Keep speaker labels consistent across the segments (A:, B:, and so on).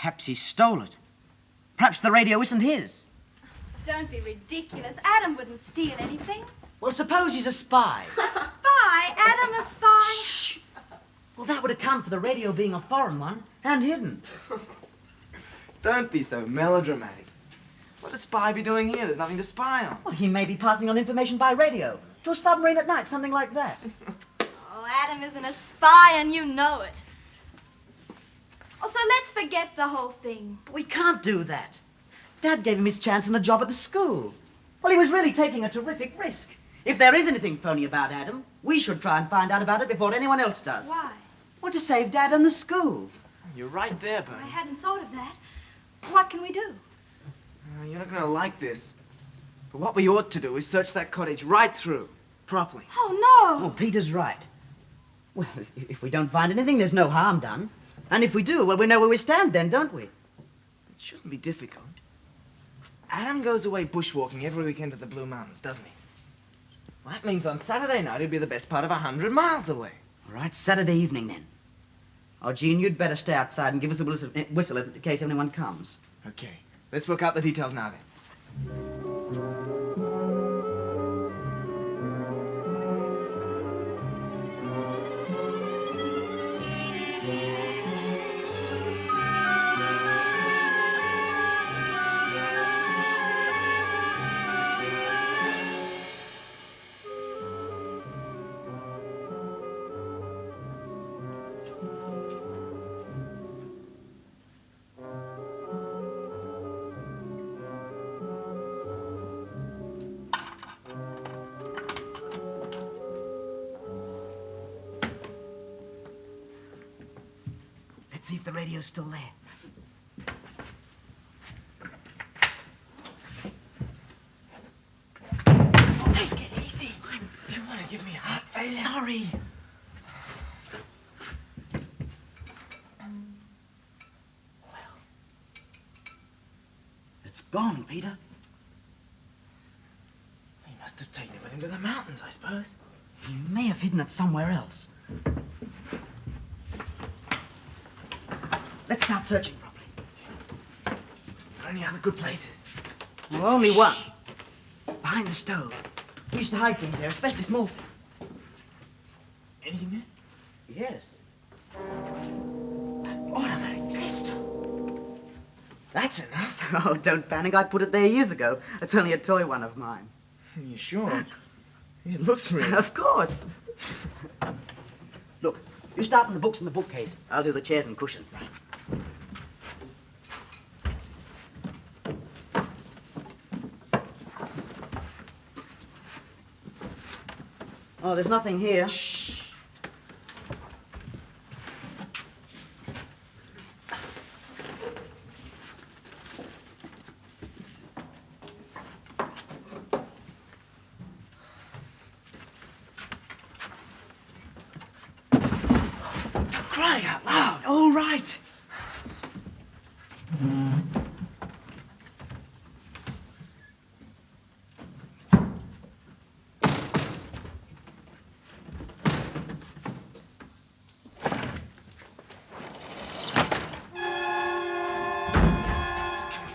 A: Perhaps he stole it. Perhaps the radio isn't his.
B: Don't be ridiculous. Adam wouldn't steal anything.
A: Well, suppose he's a spy.
B: A spy? Adam a spy?
A: Shh! Well, that would account for the radio being a foreign one and hidden.
C: Don't be so melodramatic. What would a spy be doing here? There's nothing to spy on.
A: Well, he may be passing on information by radio to a submarine at night, something like that.
B: Oh, Adam isn't a spy and you know it. Oh, so let's forget the whole thing.
A: But we can't do that. Dad gave him his chance and a job at the school. Well, he was really taking a terrific risk. If there is anything phony about Adam, we should try and find out about it before anyone else does.
B: Why?
A: Well, to save Dad and the school.
C: You're right there, Bernie.
B: I hadn't thought of that. What can we do?
C: You're not going to like this. But what we ought to do is search that cottage right through, properly.
B: Oh, no.
A: Oh, Peter's right. Well, if we don't find anything, there's no harm done. And if we do, well, we know where we stand then, don't we?
C: It shouldn't be difficult. Adam goes away bushwalking every weekend to the Blue Mountains, doesn't he? Well, that means on Saturday night he'll be the best part of 100 miles away.
A: All right, Saturday evening then. Oh, Jean, you'd better stay outside and give us a whistle in case anyone comes.
C: Okay. Let's work out the details now then.
A: Let's see if the radio's still there.
C: Take it easy. Do you want to give me a heart failure?
A: Sorry. Well, it's gone, Peter.
C: He must have taken it with him to the mountains, I suppose.
A: He may have hidden it somewhere else. Let's start searching properly.
C: Are there any other good places?
A: Well, only one. Behind the stove. We used to hide things there, especially small things.
C: Anything there?
A: Yes. An automatic pistol.
C: That's enough.
A: Oh, don't panic. I put it there years ago. It's only a toy one of mine.
C: Are you sure? It looks real.
A: Of course. Look, you start in the books in the bookcase. I'll do the chairs and cushions.
C: Right.
A: Oh, there's nothing here.
C: Shh. Crying out loud.
A: All right.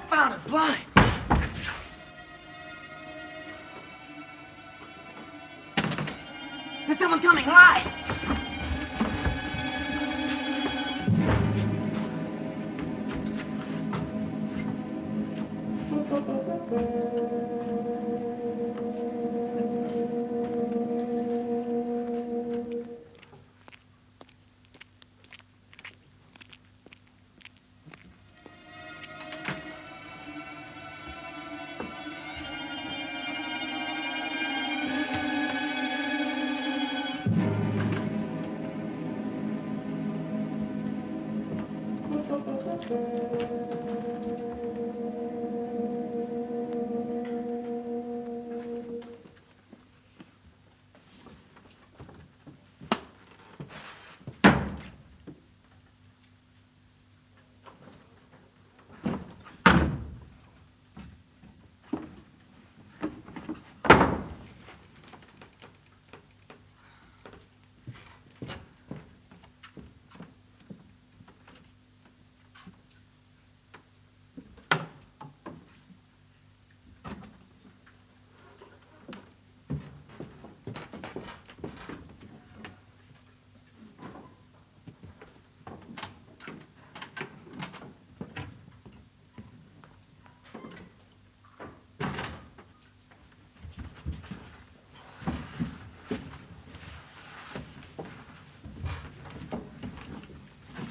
C: Confounded blind.
A: There's someone coming. Hide!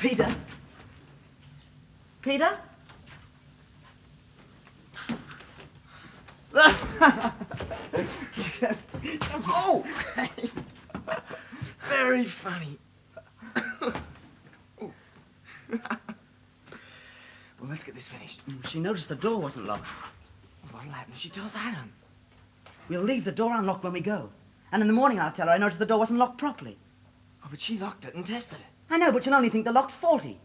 A: Peter? Peter?
C: Oh! Very funny. Well, let's get this finished.
A: She noticed the door wasn't locked.
C: What'll happen if she tells Adam?
A: We'll leave the door unlocked when we go. And in the morning I'll tell her I noticed the door wasn't locked properly.
C: Oh, but she locked it and tested it.
A: I know, but she'll only think the lock's faulty.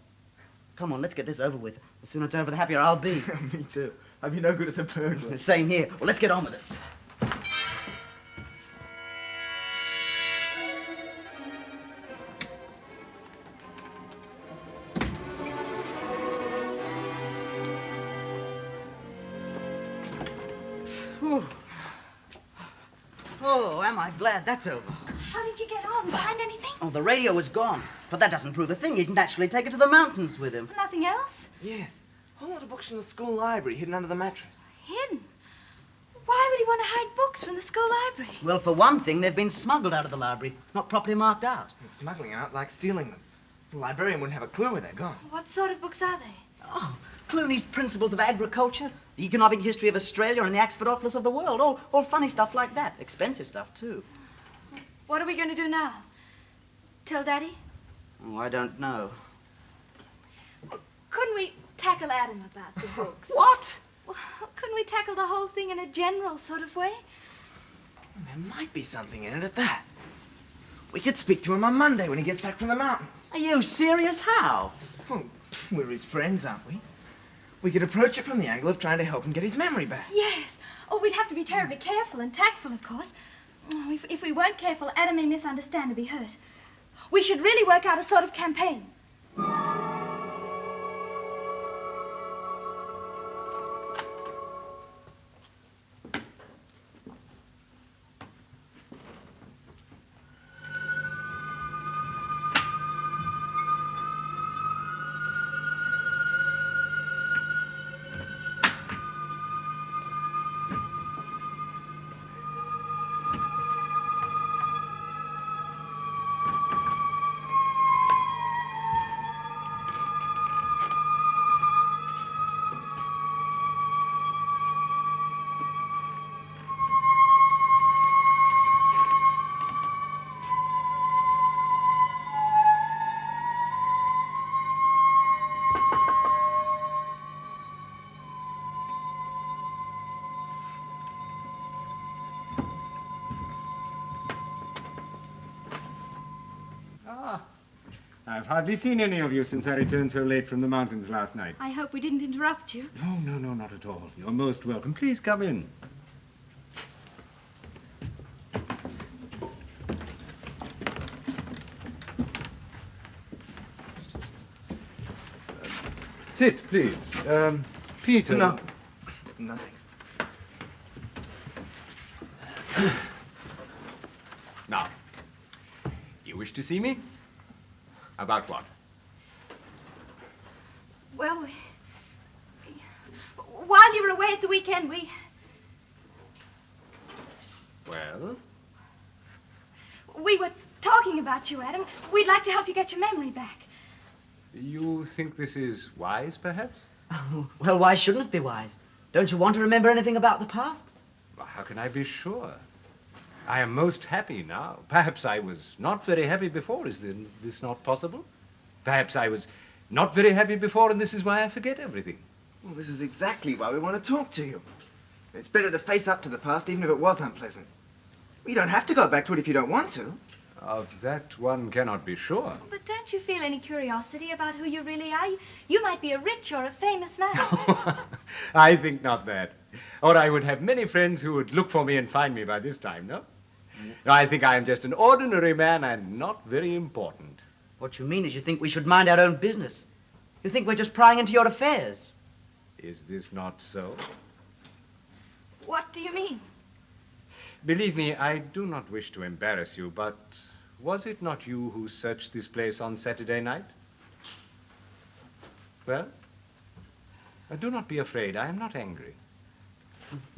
A: Come on, let's get this over with. The sooner it's over, the happier I'll be.
C: Me too. I'd be no good as a burglar.
A: Same here. Well, let's get on with it. Whew. Oh, am I glad that's over.
B: How did you get on? Find anything?
A: Oh, the radio was gone. But that doesn't prove a thing. He didn't actually take it to the mountains with him.
B: Nothing else?
C: Yes. A whole lot of books from the school library hidden under the mattress.
B: Hidden? Why would he want to hide books from the school library?
A: Well, for one thing, they've been smuggled out of the library, not properly marked out.
C: And smuggling out like stealing them. The librarian wouldn't have a clue where they're gone.
B: What sort of books are they?
A: Oh, Clooney's Principles of Agriculture, the Economic History of Australia, and the Oxford Atlas of the World. All funny stuff like that. Expensive stuff, too.
B: What are we going to do now? Tell Daddy?
A: Oh, I don't know.
B: Couldn't we tackle Adam about the books?
A: What?
B: Well, couldn't we tackle the whole thing in a general sort of way?
C: There might be something in it at that. We could speak to him on Monday when he gets back from the mountains.
A: Are you serious? How?
C: Well, we're his friends, aren't we? We could approach it from the angle of trying to help him get his memory back.
B: Yes. Oh, we'd have to be terribly careful and tactful, of course. Oh, if we weren't careful, Adam may misunderstand and be hurt. We should really work out a sort of campaign.
D: I've hardly seen any of you since I returned so late from the mountains last night.
B: I hope we didn't interrupt you.
D: No, not at all. You're most welcome. Please come in. Sit, please. Peter.
C: No. No, thanks.
D: Now, you wish to see me? About what?
B: Well, while you were away at the weekend,
D: Well?
B: we were talking about you, Adam. We'd like to help you get your memory back.
D: You think this is wise, perhaps?
A: Oh, well, why shouldn't it be wise? Don't you want to remember anything about the past?
D: Well, how can I be sure? I am most happy now. Perhaps I was not very happy before. Is this not possible? Perhaps I was not very happy before, and this is why I forget everything.
C: Well, this is exactly why we want to talk to you. It's better to face up to the past, even if it was unpleasant. You don't have to go back to it if you don't want to.
D: Of that one cannot be sure.
B: But don't you feel any curiosity about who you really are? You might be a rich or a famous man.
D: I think not that. Or I would have many friends who would look for me and find me by this time, no? No, I think I am just an ordinary man and not very important.
A: What you mean is you think we should mind our own business. You think we're just prying into your affairs.
D: Is this not so?
B: What do you mean?
D: Believe me, I do not wish to embarrass you, but was it not you who searched this place on Saturday night? Well, do not be afraid. I am not angry.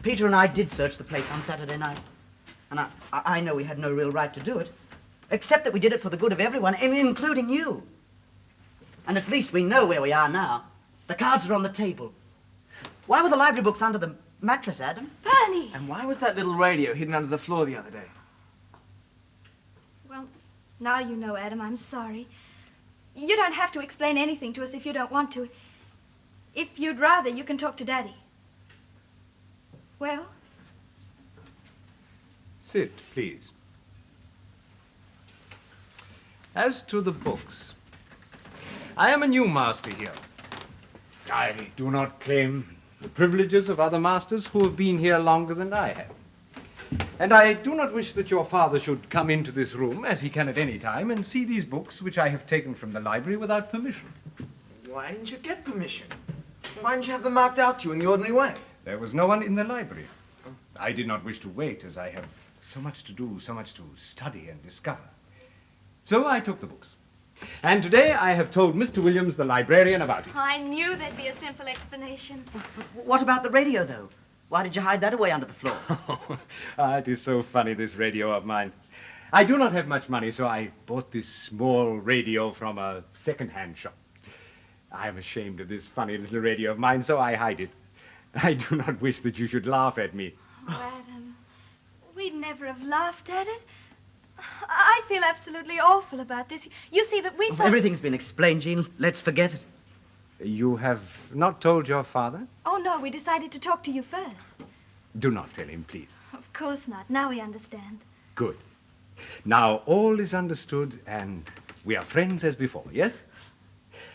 A: Peter and I did search the place on Saturday night. And I know we had no real right to do it, except that we did it for the good of everyone, including you. And at least we know where we are now. The cards are on the table. Why were the library books under the mattress, Adam?
B: Bernie!
C: And why was that little radio hidden under the floor the other day?
B: Well, now you know, Adam. I'm sorry. You don't have to explain anything to us if you don't want to. If you'd rather, you can talk to Daddy. Well?
D: Sit, please. As to the books, I am a new master here. I do not claim the privileges of other masters who have been here longer than I have. And I do not wish that your father should come into this room, as he can at any time, and see these books which I have taken from the library without permission.
C: Why didn't you get permission? Why didn't you have them marked out to you in the ordinary way?
D: There was no one in the library. I did not wish to wait, as I have so much to do, so much to study and discover. So I took the books. And today I have told Mr. Williams, the librarian, about it.
B: I knew there'd be a simple explanation.
A: What about the radio, though? Why did you hide that away under the floor?
D: It is so funny, this radio of mine. I do not have much money, so I bought this small radio from a second-hand shop. I am ashamed of this funny little radio of mine, so I hide it. I do not wish that you should laugh at me.
B: Oh, Adam, we'd never have laughed at it. I feel absolutely awful about this. You see that we thought...
A: Everything's been explained, Jean. Let's forget it.
D: You have not told your father?
B: Oh, no, we decided to talk to you first.
D: Do not tell him, please.
B: Of course not. Now we understand.
D: Good. Now all is understood, and we are friends as before, yes?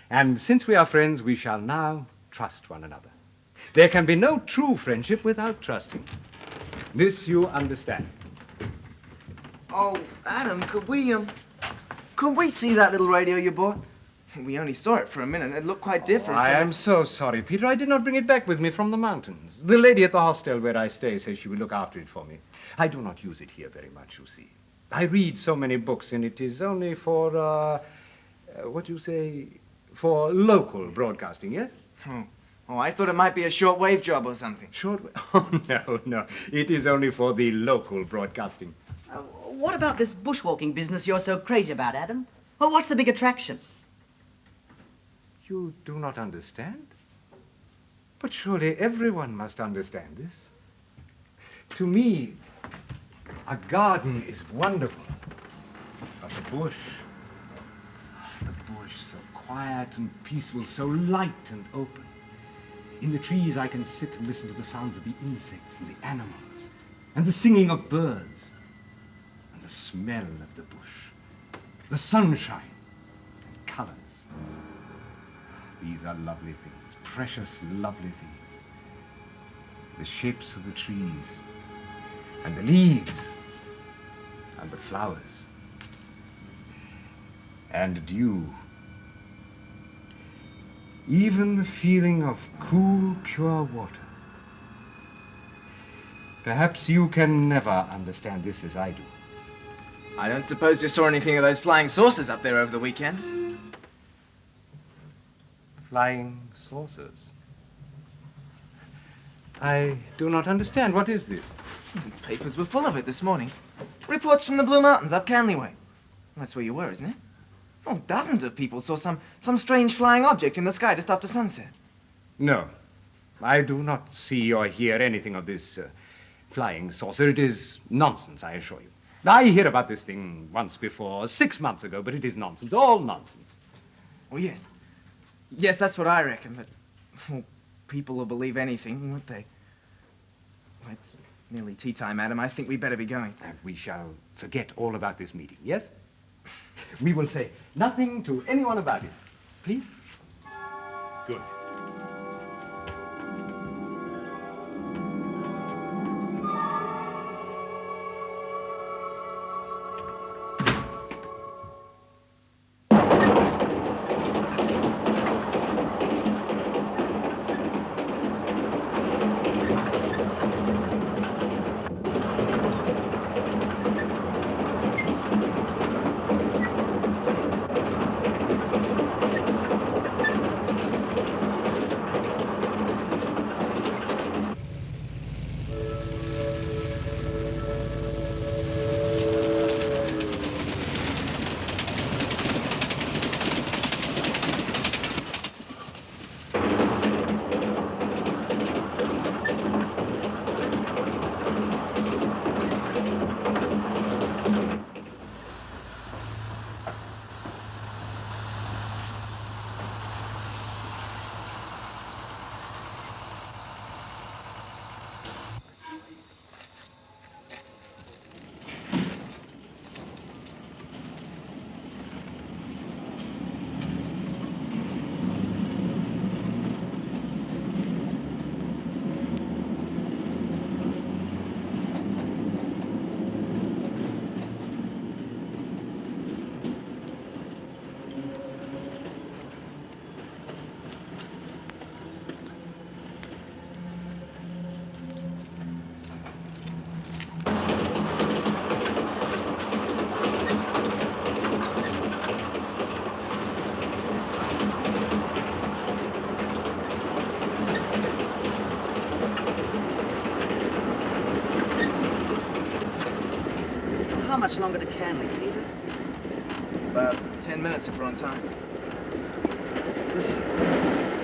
D: And since we are friends, we shall now trust one another. There can be no true friendship without trusting. This you understand.
C: Oh, Adam, could we see that little radio you bought? We only saw it for a minute, and it looked quite different.
D: I am so sorry, Peter. I did not bring it back with me from the mountains. The lady at the hostel where I stay says she will look after it for me. I do not use it here very much, you see. I read so many books, and it is only for, what do you say, for local broadcasting, yes?
C: Oh, I thought it might be a short-wave job or something.
D: Oh, no. It is only for the local broadcasting.
A: What about this bushwalking business you're so crazy about, Adam? Well, what's the big attraction?
D: You do not understand? But surely everyone must understand this. To me, a garden is wonderful. But the bush so quiet and peaceful, so light and open. In the trees I can sit and listen to the sounds of the insects and the animals, and the singing of birds, and the smell of the bush, the sunshine and colors. These are lovely things, precious, lovely things. The shapes of the trees, and the leaves, and the flowers, and dew. Even the feeling of cool, pure water. Perhaps you can never understand this as I do.
C: I don't suppose you saw anything of those flying saucers up there over the weekend?
D: Flying saucers? I do not understand. What is this?
C: Papers were full of it this morning. Reports from the Blue Mountains up Canley Way. That's where you were, isn't it? Oh, dozens of people saw some strange flying object in the sky just after sunset.
D: No, I do not see or hear anything of this flying saucer. It is nonsense, I assure you. I hear about this thing once before, 6 months ago, but it is nonsense, all nonsense.
C: Oh, yes. Yes, that's what I reckon, but well, people will believe anything, won't they? Well, it's nearly tea time, Adam. I think we better be going.
D: And we shall forget all about this meeting, yes? We will say nothing to anyone about it. Please? Good.
A: much longer to Canley, Peter?
C: About 10 minutes if we're on time. Listen,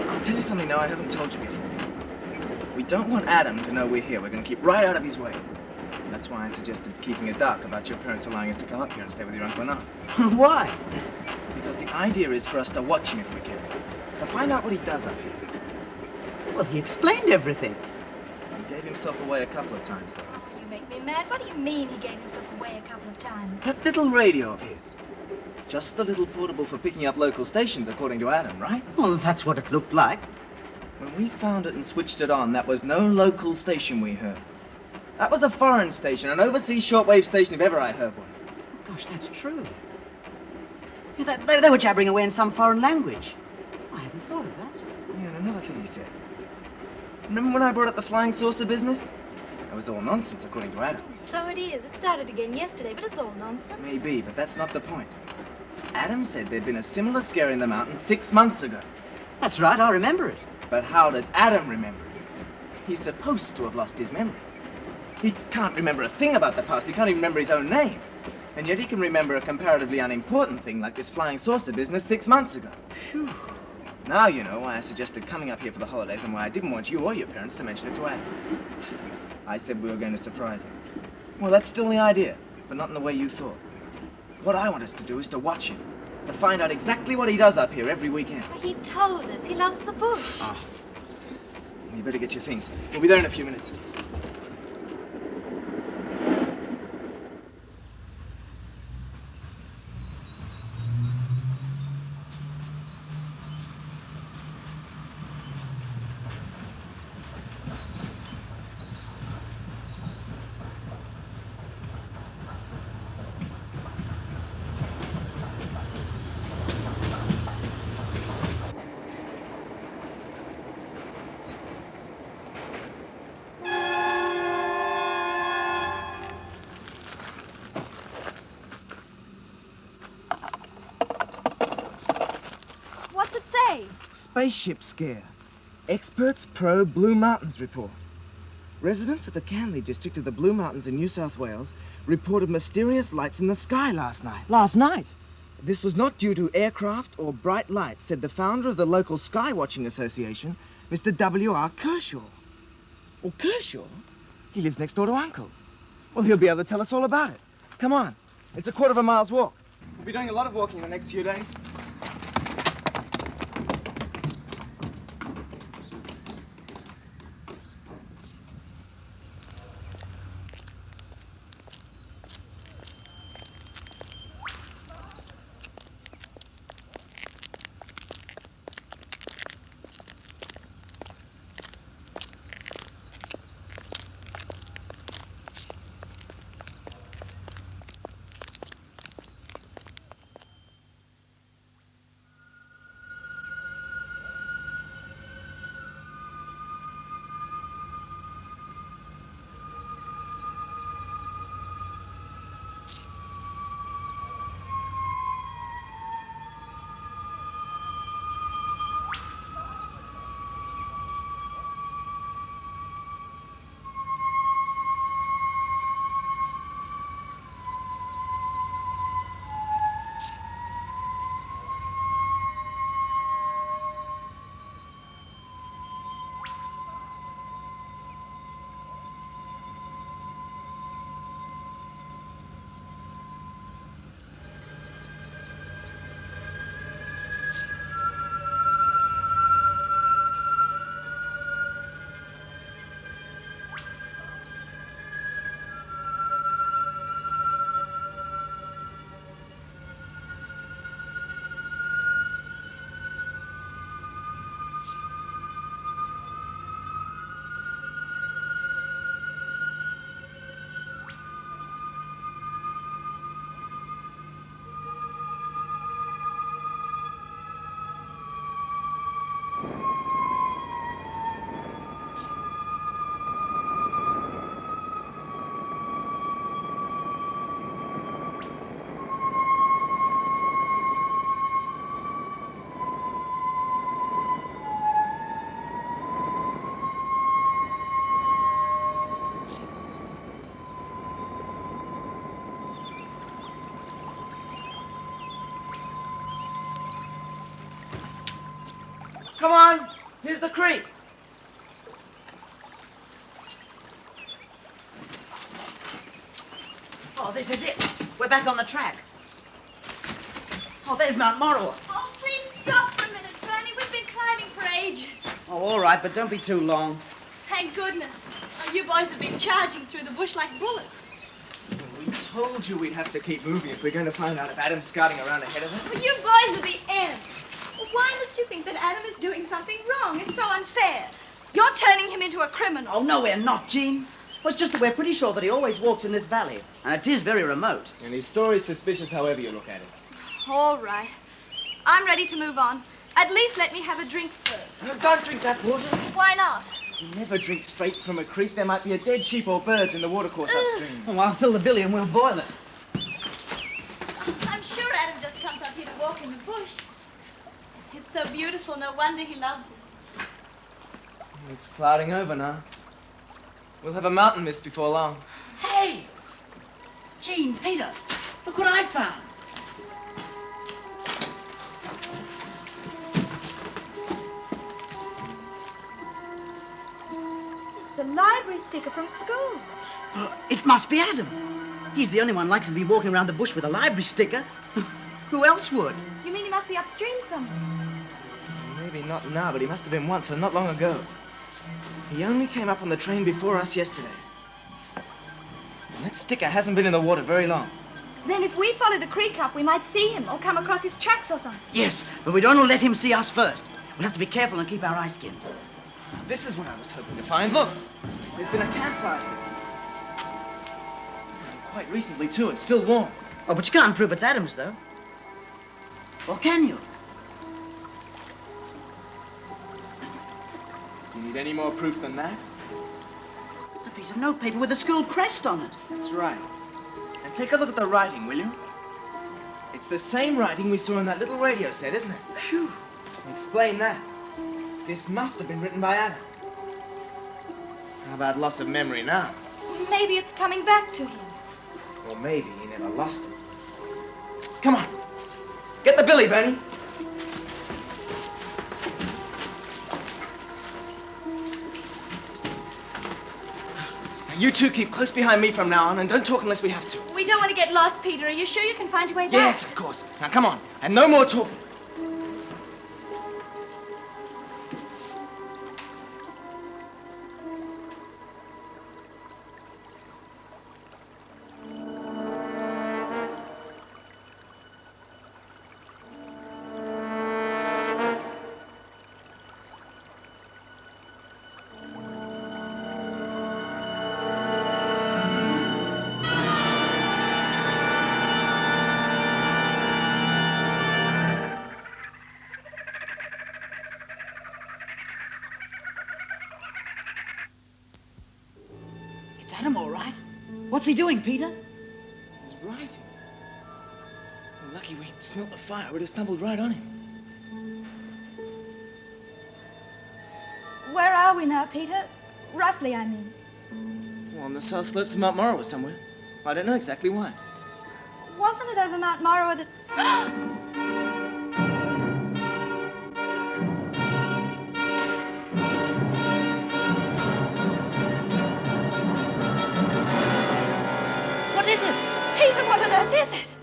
C: I'll tell you something now I haven't told you before. We don't want Adam to know we're here. We're going to keep right out of his way. That's why I suggested keeping it dark about your parents allowing us to come up here and stay with your uncle and aunt.
A: Why?
C: Because the idea is for us to watch him if we can. To find out what he does up here.
A: Well, he explained everything.
C: He gave himself away a couple of times, though.
B: You make me mad. What do you mean he gave himself away a couple of times?
C: That little radio of his. Just a little portable for picking up local stations, according to Adam, right?
A: Well, that's what it looked like.
C: When we found it and switched it on, that was no local station we heard. That was a foreign station, an overseas shortwave station if ever I heard one.
A: Gosh, that's true. Yeah, they were jabbering away in some foreign language. I hadn't thought of that.
C: Yeah, and another thing he said. Remember when I brought up the flying saucer business? That was all nonsense, according to Adam.
B: So it is. It started again yesterday, but it's all nonsense.
C: Maybe, but that's not the point. Adam said there'd been a similar scare in the mountains 6 months ago.
A: That's right, I remember it.
C: But how does Adam remember it? He's supposed to have lost his memory. He can't remember a thing about the past. He can't even remember his own name. And yet he can remember a comparatively unimportant thing like this flying saucer business 6 months ago.
A: Phew.
C: Now you know why I suggested coming up here for the holidays and why I didn't want you or your parents to mention it to Adam. I said we were going to surprise him. Well, that's still the idea, but not in the way you thought. What I want us to do is to watch him, to find out exactly what he does up here every weekend.
B: He told us he loves the bush.
C: Oh. You better get your things. We'll be there in a few minutes.
B: What's it say?
C: Spaceship scare. Experts probe Blue Mountains report. Residents of the Canley district of the Blue Mountains in New South Wales reported mysterious lights in the sky last night.
A: Last night?
C: This was not due to aircraft or bright lights, said the founder of the local Sky Watching Association, Mr. W.R. Kershaw. Well, Kershaw? He lives next door to Uncle. Well, he'll be able to tell us all about it. Come on. It's a quarter of a mile's walk. We'll be doing a lot of walking in the next few days. Come on, here's the creek.
A: Oh, this is it. We're back on the track. Oh, there's Mount Morrow.
B: Oh, please stop for a minute, Bernie. We've been climbing for ages.
A: Oh, all right, but don't be too long.
B: Thank goodness. Oh, you boys have been charging through the bush like bullets.
C: We told you we'd have to keep moving if we're going to find out if Adam's scouting around ahead of us.
B: Well, you boys are the end. Why must you think that Adam is doing something wrong? It's so unfair. You're turning him into a criminal.
A: Oh, no, we're not, Jean. Well, it's just that we're pretty sure that he always walks in this valley, and it is very remote.
C: And his story's suspicious however you look at it.
B: All right. I'm ready to move on. At least let me have a drink first.
C: No, don't drink that water.
B: Why not?
C: You never drink straight from a creek. There might be a dead sheep or birds in the watercourse upstream.
A: Oh, I'll fill the billy and we'll boil it.
B: I'm sure Adam just comes up here to walk in the bush. It's so beautiful, no wonder he loves it.
C: It's clouding over now. We'll have a mountain mist before long.
A: Hey! Jean, Peter, look what I found.
B: It's a library sticker from school.
A: It must be Adam. He's the only one likely to be walking around the bush with a library sticker. Who else would?
B: You mean he must be upstream somewhere?
C: Maybe not now, but he must have been once and not long ago. He only came up on the train before us yesterday. And that sticker hasn't been in the water very long.
B: Then if we follow the creek up, we might see him or come across his tracks or something.
A: Yes, but we don't want to let him see us first. We'll have to be careful and keep our eyes skinned.
C: This is what I was hoping to find. Look, there's been a campfire here. And quite recently, too. It's still warm.
A: Oh, but you can't prove it's Adam's, though. Or can you?
C: Do you need any more proof than that?
A: It's a piece of notepaper with a school crest on it.
C: That's right. And take a look at the writing, will you? It's the same writing we saw in that little radio set, isn't it?
A: Phew.
C: Explain that. This must have been written by Adam. How about loss of memory now?
B: Maybe it's coming back to him.
C: Or maybe he never lost it. Come on. Get the billy, Bernie. Now, you two keep close behind me from now on and don't talk unless we have to.
B: We don't want to get lost, Peter. Are you sure you can find your way back?
C: Yes, of course. Now, come on. And no more talking.
A: It's Adam, all right. What's he doing, Peter?
C: He's writing. Well, lucky we smelt the fire. We'd have stumbled right on him.
B: Where are we now, Peter? Roughly, I mean.
C: Well, on the south slopes of Mount Morrow or somewhere. I don't know exactly why.
B: Wasn't it over Mount Morrow that...
A: What is it?
B: Peter, what on earth is it?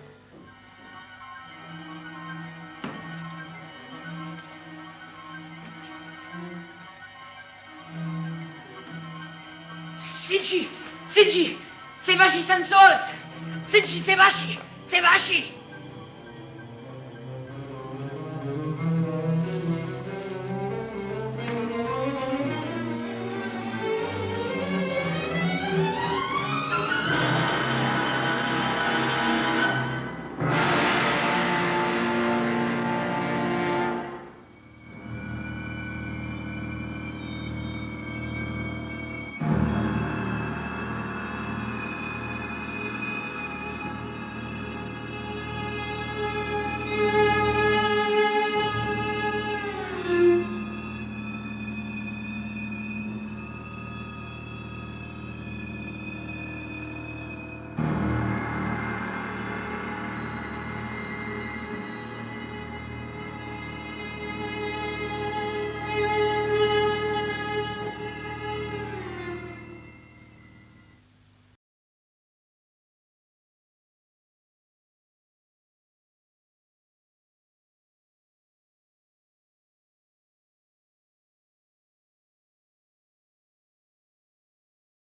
E: Sinci! Sinci! Sei vasci sensoras! Sinci, sei vasci! Sei vasci!